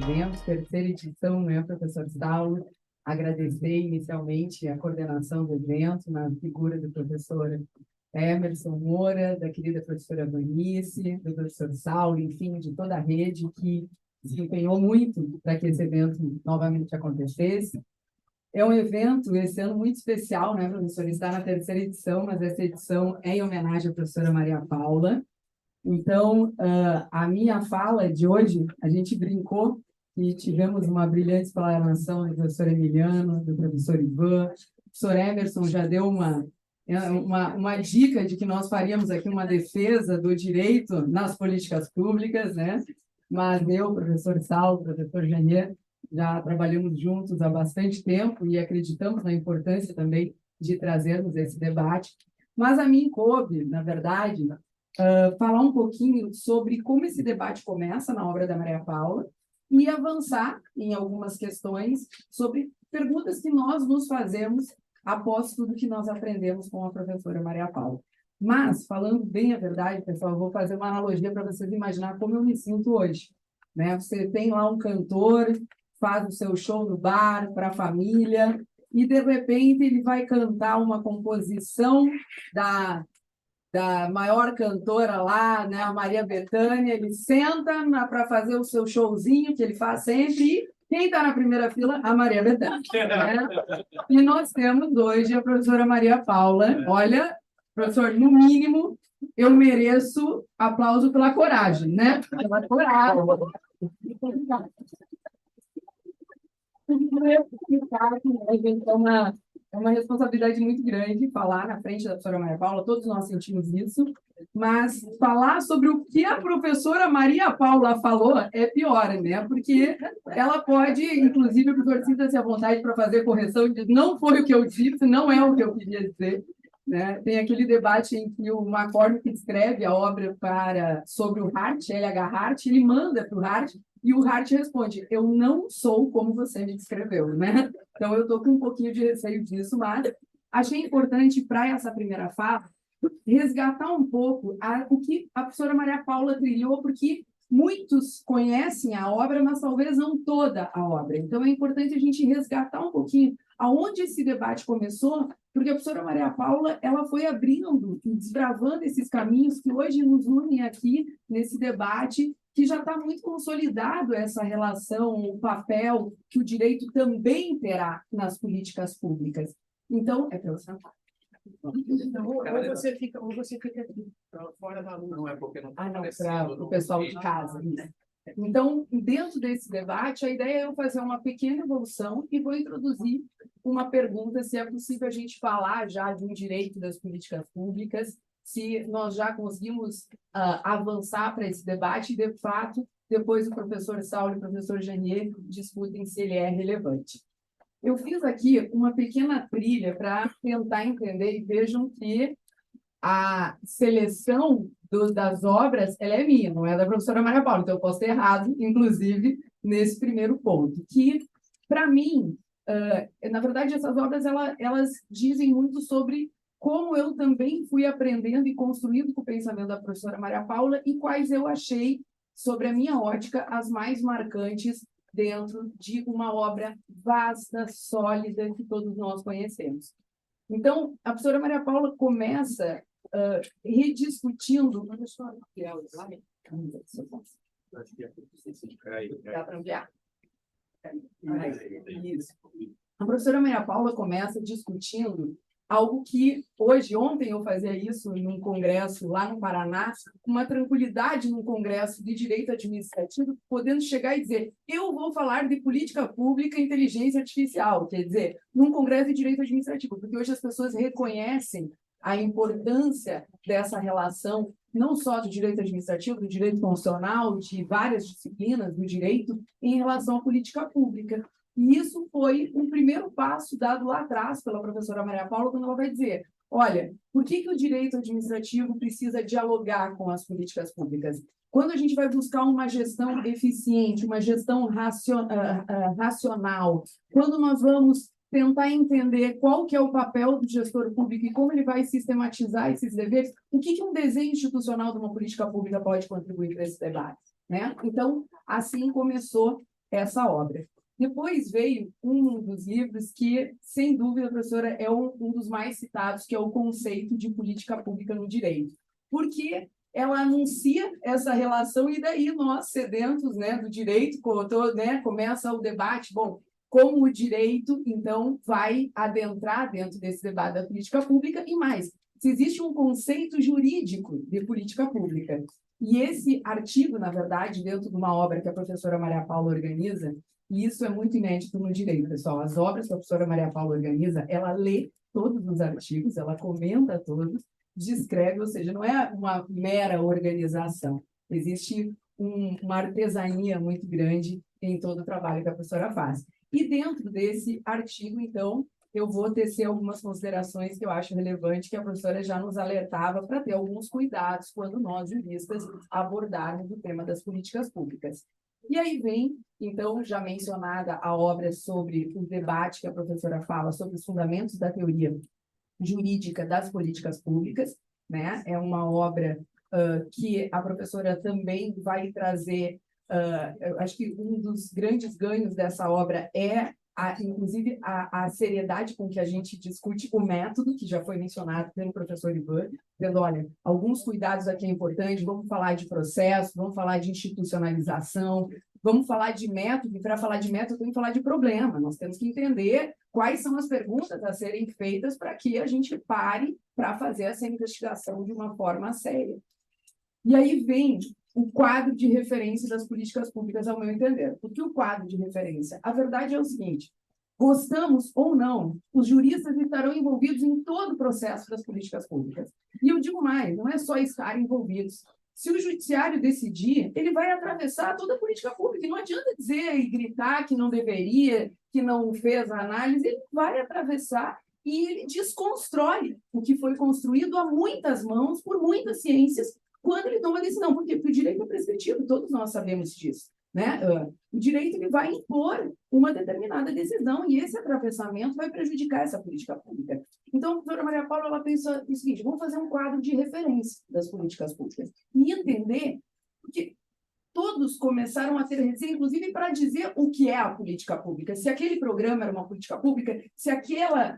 evento, terceira edição, né, professor Saulo? Agradecer inicialmente a coordenação do evento, na figura do professor Emerson Moura, da querida professora Vanice, do professor Saulo, enfim, de toda a rede que se empenhou muito para que esse evento novamente acontecesse. É um evento, esse ano, muito especial, né, professor? Está na terceira edição, mas essa edição é em homenagem à professora Maria Paula. Então, a minha fala de hoje, a gente brincou e tivemos uma brilhante explanação do professor Emiliano, do professor Ivan. O professor Emerson já deu uma dica de que nós faríamos aqui uma defesa do direito nas políticas públicas, né? Mas eu, professor Saulo, professor Janier, já trabalhamos juntos há bastante tempo e acreditamos na importância também de trazermos esse debate. Mas a mim coube, na verdade, falar um pouquinho sobre como esse debate começa na obra da Maria Paula e avançar em algumas questões sobre perguntas que nós nos fazemos após tudo que nós aprendemos com a professora Maria Paula. Mas, falando bem a verdade, pessoal, eu vou fazer uma analogia para vocês imaginar como eu me sinto hoje. Né? Você tem lá um cantor, faz o seu show no bar para a família e, de repente, ele vai cantar uma composição da maior cantora lá, né, a Maria Bethânia. Ele senta para fazer o seu showzinho, que ele faz sempre, e quem está na primeira fila? A Maria Bethânia. Né? E nós temos hoje a professora Maria Paula. Olha, professor, no mínimo, eu mereço aplauso pela coragem, né? Pela coragem. É uma responsabilidade muito grande falar na frente da professora Maria Paula, todos nós sentimos isso, mas falar sobre o que a professora Maria Paula falou é pior, né? Porque ela pode, inclusive, o professor sinta-se à vontade para fazer correção e diz, não foi o que eu disse, não é o que eu queria dizer. Né? Tem aquele debate em que o McCormick escreve a obra sobre o Hart, L.H. Hart, ele manda para o Hart, e o Hart responde, eu não sou como você me descreveu, né? Então, eu estou com um pouquinho de receio disso, mas achei importante, para essa primeira fala, resgatar um pouco o que a professora Maria Paula trilhou, porque muitos conhecem a obra, mas talvez não toda a obra. Então, é importante a gente resgatar um pouquinho aonde esse debate começou, porque a professora Maria Paula ela foi abrindo e desbravando esses caminhos que hoje nos unem aqui nesse debate, que já está muito consolidado essa relação, o papel que o direito também terá nas políticas públicas. Então, é para eu sentar. Então, ou você fica aqui, fora da luz. Não é porque não está para o pessoal de casa. Né? Então, dentro desse debate, a ideia é eu fazer uma pequena evolução e vou introduzir uma pergunta se é possível a gente falar já de um direito das políticas públicas, se nós já conseguimos avançar para esse debate e, de fato, depois o professor Saulo e o professor Janier discutem se ele é relevante. Eu fiz aqui uma pequena trilha para tentar entender e vejam que a seleção das obras ela é minha, não é da professora Maria Paula, então eu posso ter errado, inclusive, nesse primeiro ponto, que, para mim, na verdade, essas obras elas dizem muito sobre como eu também fui aprendendo e construindo com o pensamento da professora Maria Paula e quais eu achei, sobre a minha ótica, as mais marcantes dentro de uma obra vasta, sólida, que todos nós conhecemos. Então, a professora Maria Paula começa rediscutindo... Dá para ampliar? Isso. A professora Maria Paula começa discutindo algo que ontem eu fazia isso num congresso lá no Paraná, com uma tranquilidade num congresso de direito administrativo, podendo chegar e dizer, eu vou falar de política pública e inteligência artificial, quer dizer, num congresso de direito administrativo, porque hoje as pessoas reconhecem a importância dessa relação, não só do direito administrativo, do direito constitucional, de várias disciplinas do direito, em relação à política pública. E isso foi um primeiro passo dado lá atrás pela professora Maria Paula, quando ela vai dizer, olha, por que o direito administrativo precisa dialogar com as políticas públicas? Quando a gente vai buscar uma gestão eficiente, uma gestão racional, quando nós vamos tentar entender qual que é o papel do gestor público e como ele vai sistematizar esses deveres, o que um desenho institucional de uma política pública pode contribuir para esse debate? Né? Então, assim começou essa obra. Depois veio um dos livros que, sem dúvida, professora, é um dos mais citados, que é o Conceito de Política Pública no Direito. Porque ela anuncia essa relação e daí nós, sedentos, né, do direito, né, começa o debate, bom, como o direito, então, vai adentrar dentro desse debate da política pública e mais, se existe um conceito jurídico de política pública. E esse artigo, na verdade, dentro de uma obra que a professora Maria Paula organiza, e isso é muito inédito no direito, pessoal, as obras que a professora Maria Paula organiza, ela lê todos os artigos, ela comenta todos, descreve, ou seja, não é uma mera organização, existe uma artesania muito grande em todo o trabalho que a professora faz. E dentro desse artigo, então, eu vou tecer algumas considerações que eu acho relevante, que a professora já nos alertava para ter alguns cuidados quando nós, juristas, abordarmos o tema das políticas públicas. E aí vem, então, já mencionada a obra sobre o debate que a professora fala sobre os fundamentos da teoria jurídica das políticas públicas, né? É uma obra que a professora também vai trazer, eu acho que um dos grandes ganhos dessa obra é, inclusive, a seriedade com que a gente discute o método, que já foi mencionado pelo professor Ivan, dizendo, olha, alguns cuidados aqui é importante, vamos falar de processo, vamos falar de institucionalização, vamos falar de método, e para falar de método, tem que falar de problema. Nós temos que entender quais são as perguntas a serem feitas para que a gente pare para fazer essa investigação de uma forma séria. E aí vem o quadro de referência das políticas públicas, ao meu entender. Por que o quadro de referência? A verdade é o seguinte, gostamos ou não, os juristas estarão envolvidos em todo o processo das políticas públicas. E eu digo mais, não é só estar envolvidos. Se o judiciário decidir, ele vai atravessar toda a política pública. E não adianta dizer e gritar que não deveria, que não fez a análise, ele vai atravessar e ele desconstrói o que foi construído a muitas mãos, por muitas ciências, quando ele toma a decisão. Por quê? Porque o direito é prescritivo, todos nós sabemos disso. Né? O direito ele vai impor uma determinada decisão e esse atravessamento vai prejudicar essa política pública. Então, a doutora Maria Paula ela pensa o seguinte, vamos fazer um quadro de referência das políticas públicas e entender que todos começaram a ter reticência, inclusive para dizer o que é a política pública, se aquele programa era uma política pública, se aquela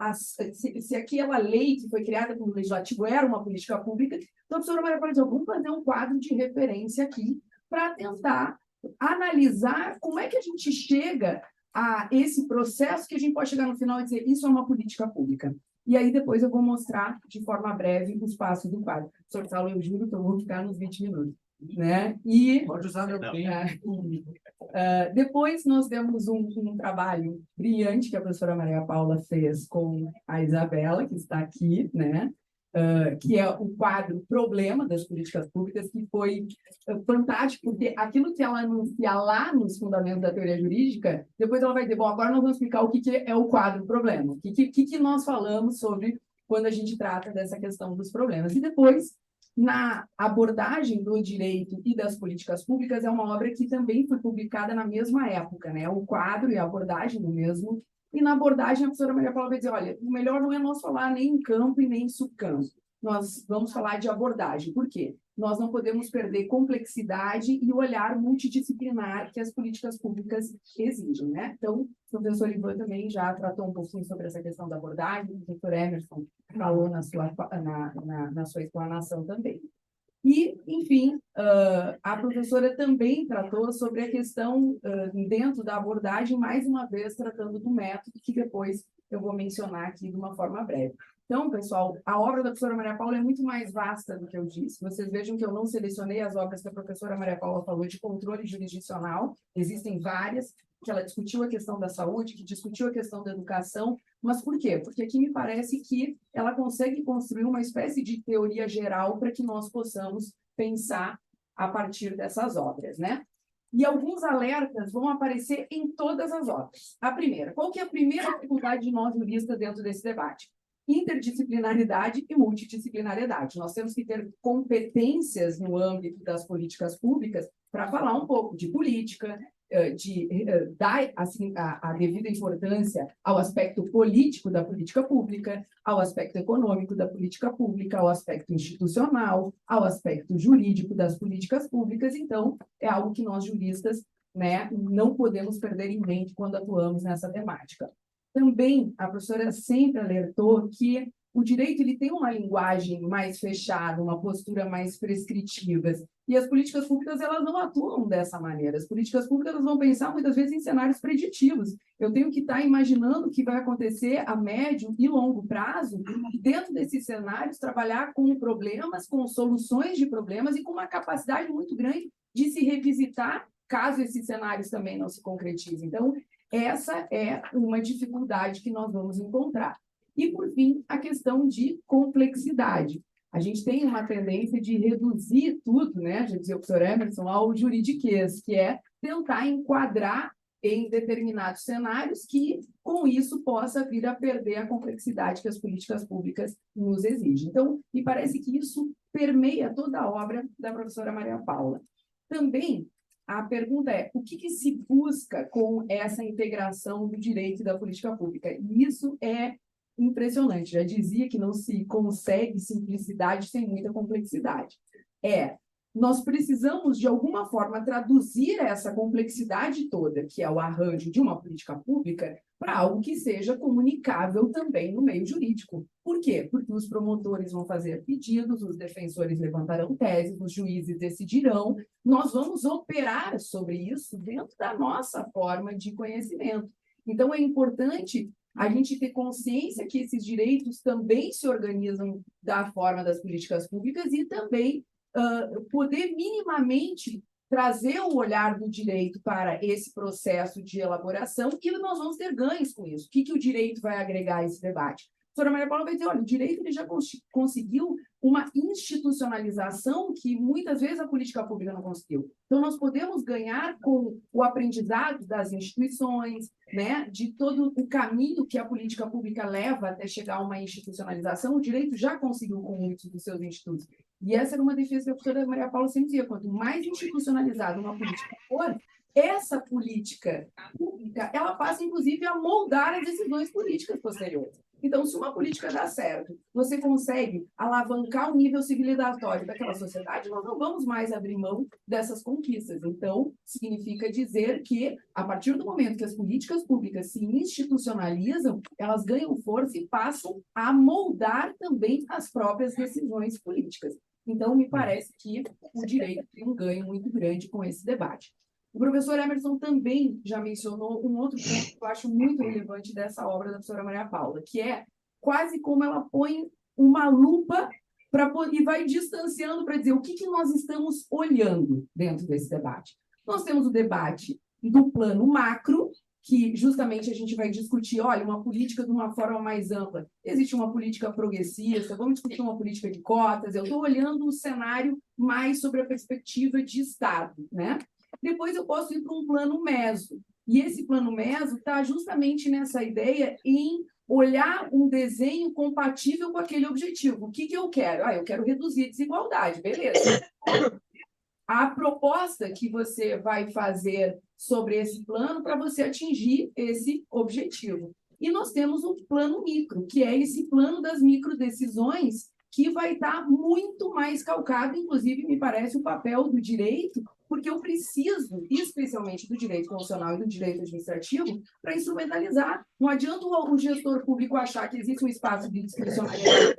lei que foi criada pelo Legislativo era uma política pública. Então, a professora Maria Paula disse, vamos fazer um quadro de referência aqui para tentar analisar como é que a gente chega a esse processo que a gente pode chegar no final e dizer isso é uma política pública. E aí depois eu vou mostrar de forma breve os passos do quadro. Professor Saulo, eu juro que eu vou ficar nos 20 minutos. Né? E pode usar meu tempo. Depois nós temos um trabalho brilhante que a professora Maria Paula fez com a Isabela, que está aqui, né? Que é o quadro Problema das Políticas Públicas, que foi fantástico, porque aquilo que ela anuncia lá nos fundamentos da teoria jurídica, depois ela vai dizer, bom, agora nós vamos explicar o que é o quadro Problema, o que nós falamos sobre quando a gente trata dessa questão dos problemas. E depois, na abordagem do direito e das políticas públicas, é uma obra que também foi publicada na mesma época, né? O quadro e a abordagem do mesmo. E na abordagem, a professora Maria Paula vai dizer, olha, o melhor não é nós falar nem em campo e nem em subcampo. Nós vamos falar de abordagem. Por quê? Nós não podemos perder complexidade e o olhar multidisciplinar que as políticas públicas exigem, né? Então, o professor Ivan também já tratou um pouquinho sobre essa questão da abordagem, o professor Emerson falou na sua explanação também. E, enfim, a professora também tratou sobre a questão dentro da abordagem, mais uma vez tratando do método, que depois eu vou mencionar aqui de uma forma breve. Então, pessoal, a obra da professora Maria Paula é muito mais vasta do que eu disse. Vocês vejam que eu não selecionei as obras que a professora Maria Paula falou de controle jurisdicional, existem várias, que ela discutiu a questão da saúde, que discutiu a questão da educação, mas por quê? Porque aqui me parece que ela consegue construir uma espécie de teoria geral para que nós possamos pensar a partir dessas obras, né? E alguns alertas vão aparecer em todas as obras. A primeira, qual que é a primeira dificuldade de nós juristas dentro desse debate? Interdisciplinaridade e multidisciplinariedade. Nós temos que ter competências no âmbito das políticas públicas para falar um pouco de política, de dar assim, a devida importância ao aspecto político da política pública, ao aspecto econômico da política pública, ao aspecto institucional, ao aspecto jurídico das políticas públicas. Então, é algo que nós juristas né? Não podemos perder em mente quando atuamos nessa temática. Também, a professora sempre alertou que o direito ele tem uma linguagem mais fechada, uma postura mais prescritiva, e as políticas públicas elas não atuam dessa maneira. As políticas públicas elas vão pensar muitas vezes em cenários preditivos. Eu tenho que estar imaginando o que vai acontecer a médio e longo prazo, e dentro desses cenários trabalhar com problemas, com soluções de problemas e com uma capacidade muito grande de se revisitar caso esses cenários também não se concretizem. Então, essa é uma dificuldade que nós vamos encontrar. E, por fim, a questão de complexidade. A gente tem uma tendência de reduzir tudo, né? Já dizia o professor Emerson, ao juridiquês, que é tentar enquadrar em determinados cenários que, com isso, possa vir a perder a complexidade que as políticas públicas nos exigem. Então, me parece que isso permeia toda a obra da professora Maria Paula. Também, a pergunta é, o que se busca com essa integração do direito e da política pública? E isso é impressionante. Já dizia que não se consegue simplicidade sem muita complexidade. Nós precisamos, de alguma forma, traduzir essa complexidade toda, que é o arranjo de uma política pública, para algo que seja comunicável também no meio jurídico. Por quê? Porque os promotores vão fazer pedidos, os defensores levantarão teses, os juízes decidirão, nós vamos operar sobre isso dentro da nossa forma de conhecimento. Então, é importante a gente ter consciência que esses direitos também se organizam da forma das políticas públicas e também poder minimamente trazer o olhar do direito para esse processo de elaboração e nós vamos ter ganhos com isso. O que o direito vai agregar a esse debate? A professora Maria Paula vai dizer, olha, o direito ele já conseguiu uma institucionalização que muitas vezes a política pública não conseguiu. Então, nós podemos ganhar com o aprendizado das instituições, né, de todo o caminho que a política pública leva até chegar a uma institucionalização, o direito já conseguiu com muitos dos seus institutos. E essa era uma defesa que a professora Maria Paula sempre dizia, quanto mais institucionalizada uma política for, essa política pública, ela passa, inclusive, a moldar as decisões políticas posteriores. Então, se uma política dá certo, você consegue alavancar o nível civilizatório daquela sociedade, nós não vamos mais abrir mão dessas conquistas. Então, significa dizer que, a partir do momento que as políticas públicas se institucionalizam, elas ganham força e passam a moldar também as próprias decisões políticas. Então, me parece que o direito tem um ganho muito grande com esse debate. O professor Emerson também já mencionou um outro ponto que eu acho muito relevante dessa obra da professora Maria Paula, que é quase como ela põe uma lupa e vai distanciando para dizer o que nós estamos olhando dentro desse debate. Nós temos o debate do plano macro, que justamente a gente vai discutir, olha, uma política de uma forma mais ampla. Existe uma política progressista, vamos discutir uma política de cotas, eu estou olhando o cenário mais sobre a perspectiva de Estado, né? Depois eu posso ir para um plano meso. E esse plano meso está justamente nessa ideia em olhar um desenho compatível com aquele objetivo. O que eu quero? Eu quero reduzir a desigualdade, beleza. A proposta que você vai fazer sobre esse plano para você atingir esse objetivo. E nós temos um plano micro, que é esse plano das microdecisões, que vai estar muito mais calcado, inclusive, me parece, o papel do direito, porque eu preciso, especialmente do direito constitucional e do direito administrativo, para instrumentalizar. Não adianta o gestor público achar que existe um espaço de discricionariedade.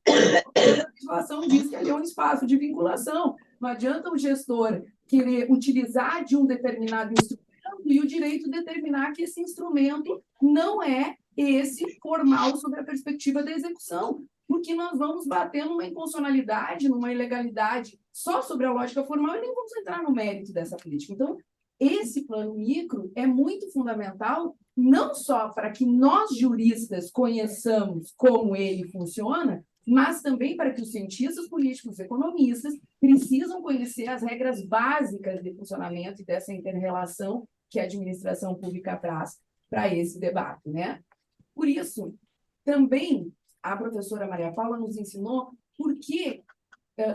A legislação diz que ali é um espaço de vinculação. Não adianta o gestor querer utilizar de um determinado instrumento e o direito determinar que esse instrumento não é esse formal sobre a perspectiva da execução, porque nós vamos bater numa inconstitucionalidade, numa ilegalidade só sobre a lógica formal e nem vamos entrar no mérito dessa política. Então, esse plano micro é muito fundamental, não só para que nós, juristas, conheçamos como ele funciona, mas também para que os cientistas políticos, os economistas, precisam conhecer as regras básicas de funcionamento e dessa inter-relação que a administração pública traz para esse debate, né? Por isso, também a professora Maria Paula nos ensinou por que,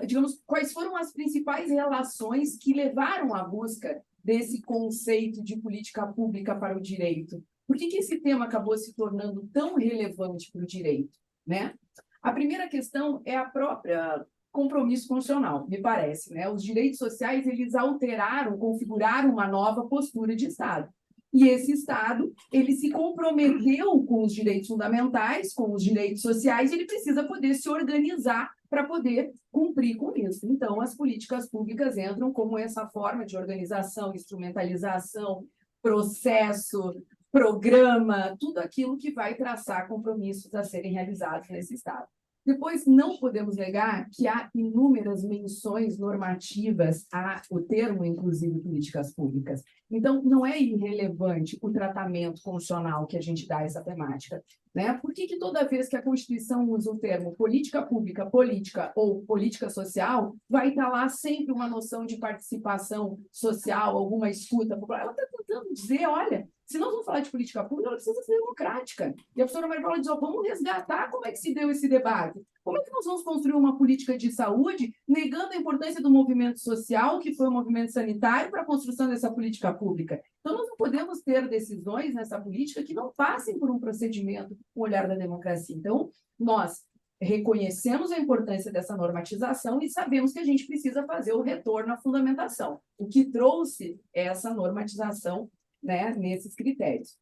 digamos, quais foram as principais relações que levaram à busca desse conceito de política pública para o direito. Por que esse tema acabou se tornando tão relevante para o direito, né? A primeira questão é a própria compromisso constitucional, me parece, né? Os direitos sociais, eles alteraram, configuraram uma nova postura de Estado. E esse Estado, ele se comprometeu com os direitos fundamentais, com os direitos sociais, e ele precisa poder se organizar para poder cumprir com isso. Então, as políticas públicas entram como essa forma de organização, instrumentalização, processo, programa, tudo aquilo que vai traçar compromissos a serem realizados nesse Estado. Depois, não podemos negar que há inúmeras menções normativas ao termo, inclusive, políticas públicas. Então, não é irrelevante o tratamento constitucional que a gente dá a essa temática, né? Por que toda vez que a Constituição usa o termo política pública, política ou política social, vai estar lá sempre uma noção de participação social, alguma escuta popular? Ela está tentando dizer, olha, se nós vamos falar de política pública, ela precisa ser democrática. E a professora Maria Paula diz, vamos resgatar como é que se deu esse debate. Como é que nós vamos construir uma política de saúde negando a importância do movimento social, que foi o movimento sanitário, para a construção dessa política pública? Então, nós não podemos ter decisões nessa política que não passem por um procedimento, um olhar da democracia. Então, nós reconhecemos a importância dessa normatização e sabemos que a gente precisa fazer o retorno à fundamentação, o que trouxe essa normatização, né, nesses critérios.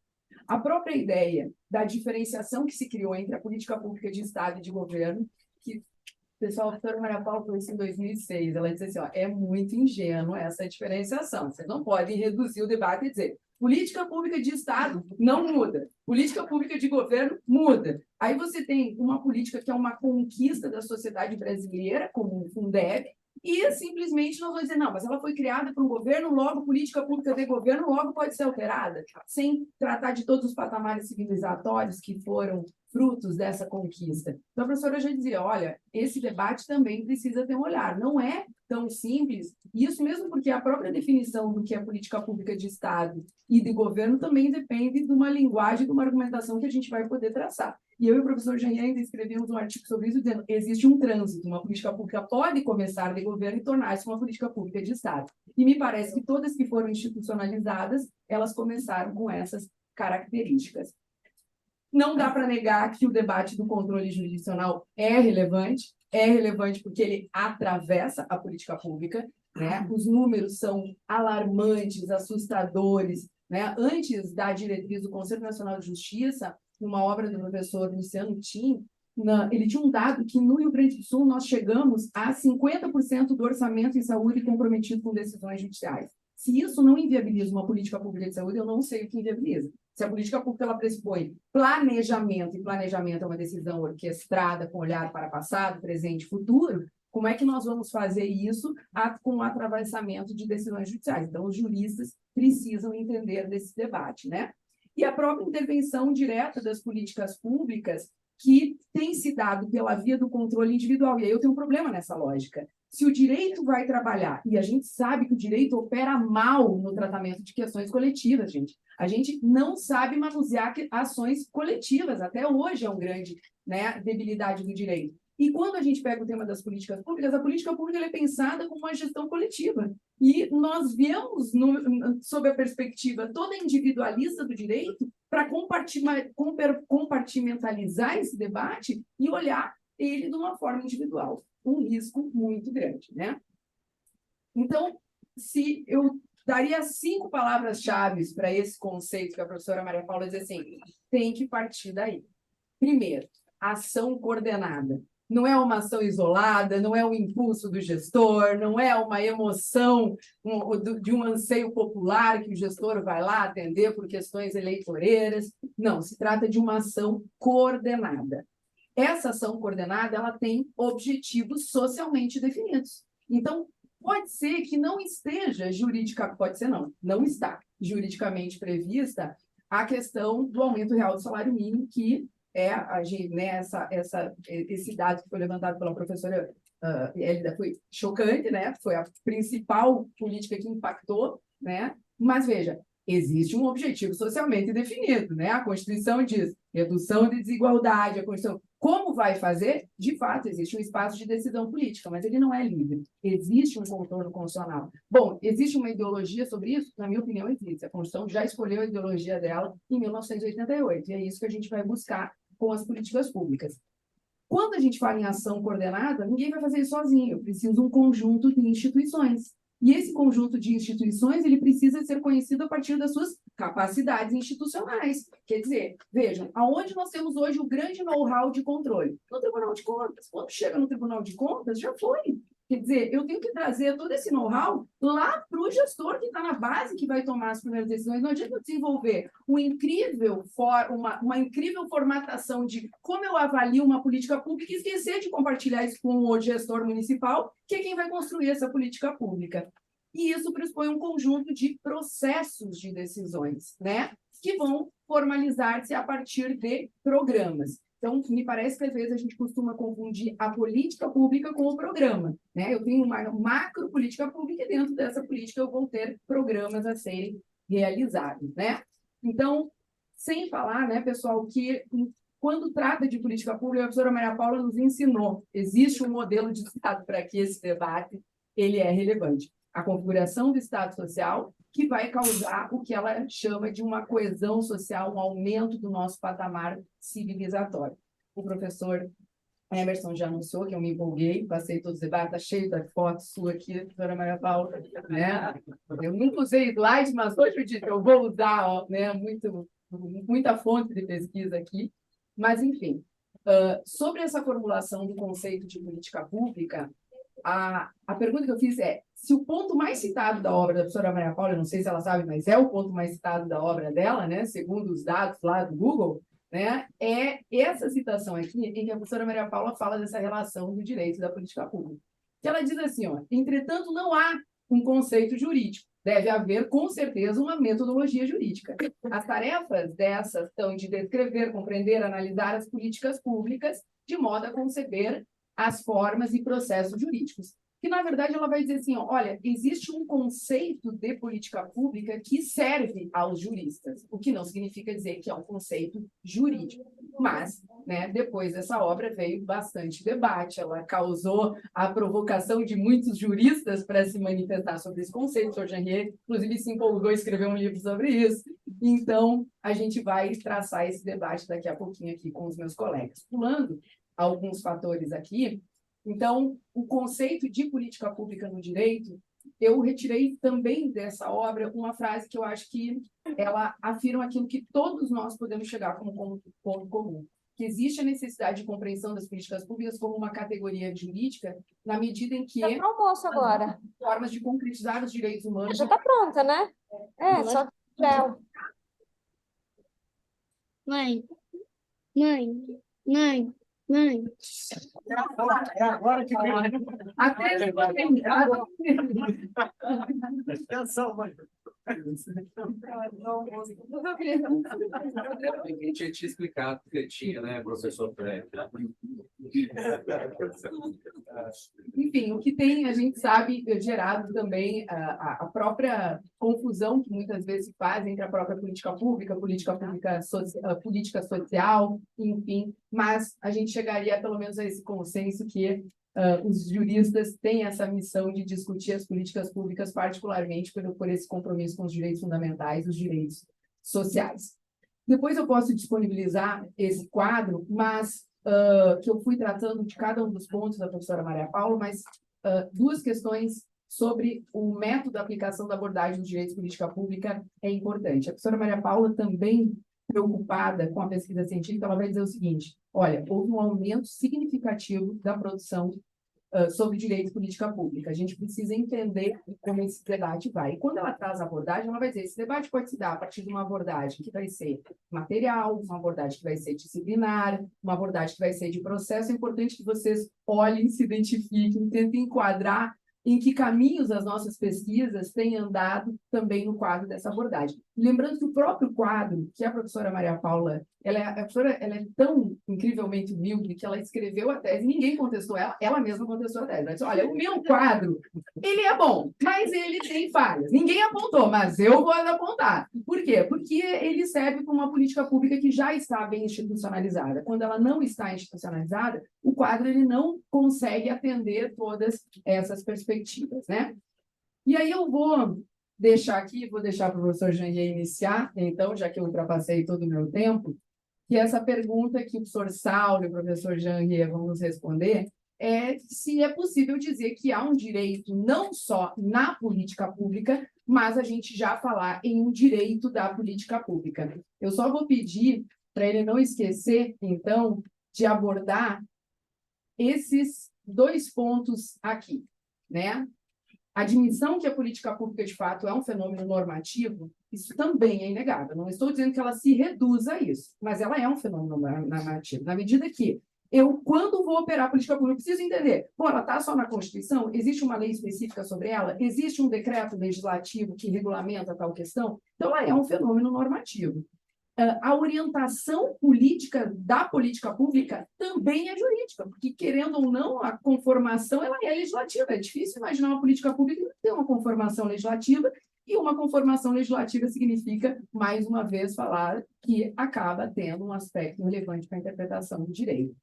A própria ideia da diferenciação que se criou entre a política pública de Estado e de governo, que o pessoal, a professora Maria Paula falou isso em 2006, ela disse assim, é muito ingênua essa diferenciação, vocês não podem reduzir o debate e dizer política pública de Estado não muda, política pública de governo muda. Aí você tem uma política que é uma conquista da sociedade brasileira, como o Fundeb, e simplesmente nós vamos dizer, não, mas ela foi criada por um governo, logo política pública de governo, logo pode ser alterada, sem tratar de todos os patamares civilizatórios que foram frutos dessa conquista. Então, a professora já dizia, olha, esse debate também precisa ter um olhar. Não é tão simples, isso mesmo porque a própria definição do que é política pública de Estado e de governo também depende de uma linguagem, de uma argumentação que a gente vai poder traçar. E eu e o professor Jean ainda escrevemos um artigo sobre isso, dizendo que existe um trânsito, uma política pública pode começar de governo e tornar-se uma política pública de Estado. E me parece que todas que foram institucionalizadas, elas começaram com essas características. Não dá para negar que o debate do controle jurisdicional é relevante porque ele atravessa a política pública, né? Os números são alarmantes, assustadores, né? Antes da diretriz do Conselho Nacional de Justiça, numa obra do professor Luciano Tim, ele tinha um dado que no Rio Grande do Sul nós chegamos a 50% do orçamento em saúde comprometido com decisões judiciais. Se isso não inviabiliza uma política pública de saúde, eu não sei o que inviabiliza. Se a política pública ela pressupõe planejamento, e planejamento é uma decisão orquestrada com olhar para passado, presente e futuro, como é que nós vamos fazer isso com o atravessamento de decisões judiciais? Então, os juristas precisam entender desse debate, né? E a própria intervenção direta das políticas públicas que tem se dado pela via do controle individual. E aí eu tenho um problema nessa lógica. Se o direito vai trabalhar, e a gente sabe que o direito opera mal no tratamento de questões coletivas, gente. A gente não sabe manusear ações coletivas. Até hoje é uma grande, né, debilidade do direito. E quando a gente pega o tema das políticas públicas, a política pública é pensada como uma gestão coletiva. E nós viemos, sob a perspectiva toda individualista do direito, para compartimentalizar esse debate e olhar ele de uma forma individual. Um risco muito grande, né? Então, se eu daria 5 palavras-chave para esse conceito que a professora Maria Paula diz assim, tem que partir daí. Primeiro, ação coordenada. Não é uma ação isolada, não é um impulso do gestor, não é uma emoção de um anseio popular que o gestor vai lá atender por questões eleitoreiras. Não, se trata de uma ação coordenada. Essa ação coordenada ela tem objetivos socialmente definidos. Então, pode ser que não esteja não está juridicamente prevista a questão do aumento real do salário mínimo, que é né, esse dado que foi levantado pela professora Hélida foi chocante, né? Foi a principal política que impactou, né? Mas veja, existe um objetivo socialmente definido, né? A Constituição diz redução de desigualdade, a Constituição. Como vai fazer? De fato, existe um espaço de decisão política, mas ele não é livre. Existe um contorno constitucional. Bom, existe uma ideologia sobre isso? Na minha opinião, existe. A Constituição já escolheu a ideologia dela em 1988, e é isso que a gente vai buscar com as políticas públicas. Quando a gente fala em ação coordenada, ninguém vai fazer isso sozinho. Eu preciso de um conjunto de instituições. E esse conjunto de instituições, ele precisa ser conhecido a partir das suas capacidades institucionais. Quer dizer, vejam, aonde nós temos hoje o grande know-how de controle? No Tribunal de Contas. Quando chega no Tribunal de Contas, já foi. Quer dizer, eu tenho que trazer todo esse know-how lá para o gestor que está na base, que vai tomar as primeiras decisões. Não adianta eu desenvolver uma incrível formatação de como eu avalio uma política pública e esquecer de compartilhar isso com o gestor municipal, que é quem vai construir essa política pública. E isso pressupõe um conjunto de processos de decisões, né, que vão formalizar-se a partir de programas. Então, me parece que às vezes a gente costuma confundir a política pública com o programa, né? Eu tenho uma macro política pública e dentro dessa política eu vou ter programas a serem realizados, né? Então, sem falar, né, pessoal, que quando trata de política pública, a professora Maria Paula nos ensinou, existe um modelo de Estado para que esse debate ele é relevante. A configuração do Estado social, que vai causar o que ela chama de uma coesão social, um aumento do nosso patamar civilizatório. O professor Emerson já anunciou que eu me empolguei, passei todos os debates, está cheio da foto sua aqui, professora Maria Paula, né? Eu nunca usei slide, mas hoje eu disse, eu vou usar, ó, né? Muita fonte de pesquisa aqui. Mas, enfim, sobre essa formulação do conceito de política pública, a pergunta que eu fiz é, se o ponto mais citado da obra da professora Maria Paula, eu não sei se ela sabe, mas é o ponto mais citado da obra dela, né, segundo os dados lá do Google, né, é essa citação aqui, em que a professora Maria Paula fala dessa relação do direito e da política pública. Que ela diz assim, ó, entretanto, não há um conceito jurídico, deve haver, com certeza, uma metodologia jurídica. As tarefas dessas são de descrever, compreender, analisar as políticas públicas, de modo a conceber as formas e processos jurídicos. Que, na verdade, ela vai dizer assim, ó, olha, existe um conceito de política pública que serve aos juristas, o que não significa dizer que é um conceito jurídico. Mas, né, depois dessa obra veio bastante debate, ela causou a provocação de muitos juristas para se manifestar sobre esse conceito. O senhor Janrier, inclusive, se empolgou a escrever um livro sobre isso. Então, a gente vai traçar esse debate daqui a pouquinho aqui com os meus colegas. Pulando alguns fatores aqui, então, o conceito de política pública no direito, eu retirei também dessa obra uma frase que eu acho que ela afirma aquilo que todos nós podemos chegar como ponto comum, que existe a necessidade de compreensão das políticas públicas como uma categoria jurídica, na medida em que Tá pro almoço agora. formas de concretizar os direitos humanos... Já tá pronta, né? É, só gel. Mãe, mãe, mãe, mãe. É agora que vem. Até Atenção, mãe. A gente tinha explicado que tinha, né, professor Fred? Enfim, o que tem, a gente sabe, gerado também a própria confusão que muitas vezes se faz entre a própria política pública política social, enfim, mas a gente chegaria pelo menos a esse consenso que os juristas têm essa missão de discutir as políticas públicas, particularmente por esse compromisso com os direitos fundamentais, os direitos sociais. Depois eu posso disponibilizar esse quadro, mas que eu fui tratando de cada um dos pontos da professora Maria Paula, mas duas questões sobre o método de aplicação da abordagem dos direitos de política pública é importante. A professora Maria Paula também preocupada com a pesquisa científica, ela vai dizer o seguinte, olha, houve um aumento significativo da produção sobre direito e política pública. A gente precisa entender como esse debate vai. E quando ela traz a abordagem, ela vai dizer, esse debate pode se dar a partir de uma abordagem que vai ser material, uma abordagem que vai ser disciplinar, uma abordagem que vai ser de processo. É importante que vocês olhem, se identifiquem, tentem enquadrar em que caminhos as nossas pesquisas têm andado também no quadro dessa abordagem. Lembrando que o próprio quadro, que a professora Maria Paula, a professora ela é tão incrivelmente humilde que ela escreveu a tese, ninguém contestou ela mesma contestou a tese. Ela disse, olha, o meu quadro, ele é bom, mas ele tem falhas. Ninguém apontou, mas eu vou apontar. Por quê? Porque ele serve para uma política pública que já está bem institucionalizada. Quando ela não está institucionalizada, o quadro ele não consegue atender todas essas perspectivas, né? E aí eu vou deixar aqui, vou deixar para o professor Janrier iniciar, então, já que eu ultrapassei todo o meu tempo, que essa pergunta que o professor Saulo e o professor Jean-Rie vão nos responder é se é possível dizer que há um direito não só na política pública, mas a gente já falar em um direito da política pública. Eu só vou pedir para ele não esquecer, então, de abordar esses 2 pontos aqui, né? A admissão que a política pública, de fato, é um fenômeno normativo, isso também é inegável. Não estou dizendo que ela se reduza a isso, mas ela é um fenômeno normativo, na medida que eu, quando vou operar a política pública, preciso entender, bom, ela está só na Constituição? Existe uma lei específica sobre ela? Existe um decreto legislativo que regulamenta tal questão? Então, ela é um fenômeno normativo. A orientação política da política pública também é jurídica, porque, querendo ou não, a conformação ela é legislativa. É difícil imaginar uma política pública que não tem uma conformação legislativa, e uma conformação legislativa significa, mais uma vez, falar que acaba tendo um aspecto relevante para a interpretação do direito.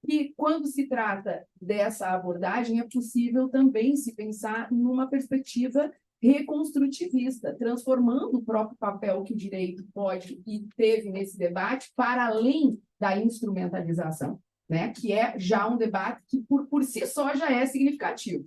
E, quando se trata dessa abordagem, é possível também se pensar numa perspectiva reconstrutivista, transformando o próprio papel que o direito pode e teve nesse debate para além da instrumentalização, né? Que é já um debate que, por si só, já é significativo.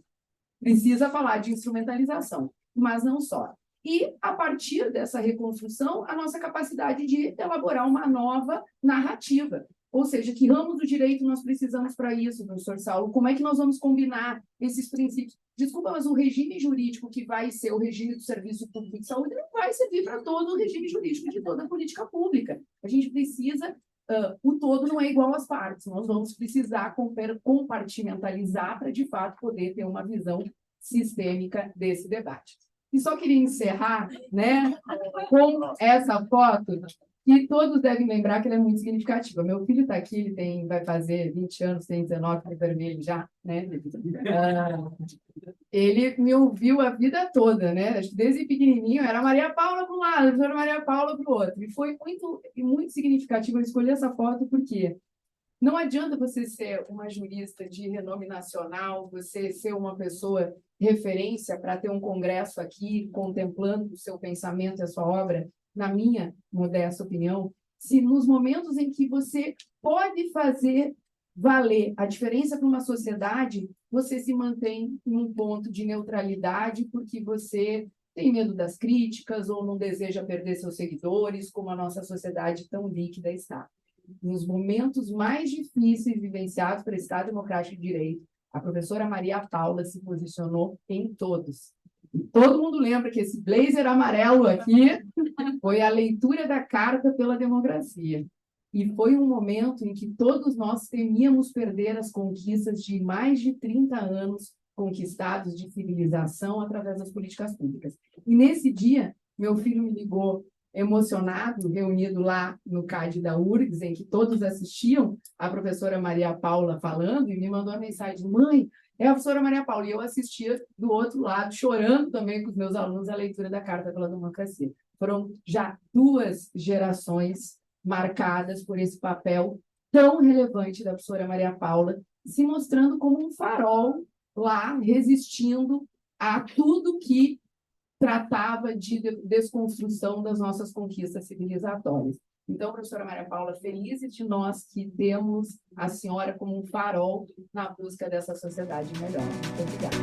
Precisa falar de instrumentalização, mas não só. E, a partir dessa reconstrução, a nossa capacidade de elaborar uma nova narrativa. Ou seja, que ramos do direito nós precisamos para isso, professor Saulo? Como é que nós vamos combinar esses princípios? Desculpa, mas o regime jurídico que vai ser o regime do Serviço Público de Saúde não vai servir para todo o regime jurídico de toda a política pública. A gente precisa, o todo não é igual às partes, nós vamos precisar compartimentalizar para, de fato, poder ter uma visão sistêmica desse debate. E só queria encerrar, né, com essa foto, que todos devem lembrar que ela é muito significativa. Meu filho está aqui, vai fazer 20 anos, tem 19, tá vermelho já, né? Ele me ouviu a vida toda, né? Desde pequenininho, era Maria Paula para um lado, era Maria Paula para o outro. E foi muito significativo eu escolher essa foto, porque não adianta você ser uma jurista de renome nacional, você ser uma pessoa referência para ter um congresso aqui contemplando o seu pensamento e a sua obra, na minha modesta opinião, se nos momentos em que você pode fazer valer a diferença para uma sociedade, você se mantém em um ponto de neutralidade porque você tem medo das críticas ou não deseja perder seus seguidores, como a nossa sociedade tão líquida está. Nos momentos mais difíceis vivenciados pelo Estado Democrático de Direito, a professora Maria Paula se posicionou em todos. E todo mundo lembra que esse blazer amarelo aqui foi a leitura da Carta pela Democracia. E foi um momento em que todos nós temíamos perder as conquistas de mais de 30 anos conquistados de civilização através das políticas públicas. E nesse dia, meu filho me ligou emocionado, reunido lá no CAD da URGS, em que todos assistiam a professora Maria Paula falando, e me mandou uma mensagem: mãe, é a professora Maria Paula. E eu assistia do outro lado, chorando também com os meus alunos, a leitura da Carta pela Democracia. Foram já 2 gerações marcadas por esse papel tão relevante da professora Maria Paula, se mostrando como um farol lá, resistindo a tudo que tratava de desconstrução das nossas conquistas civilizatórias. Então, professora Maria Paula, felizes de nós que temos a senhora como um farol na busca dessa sociedade melhor. Muito obrigada.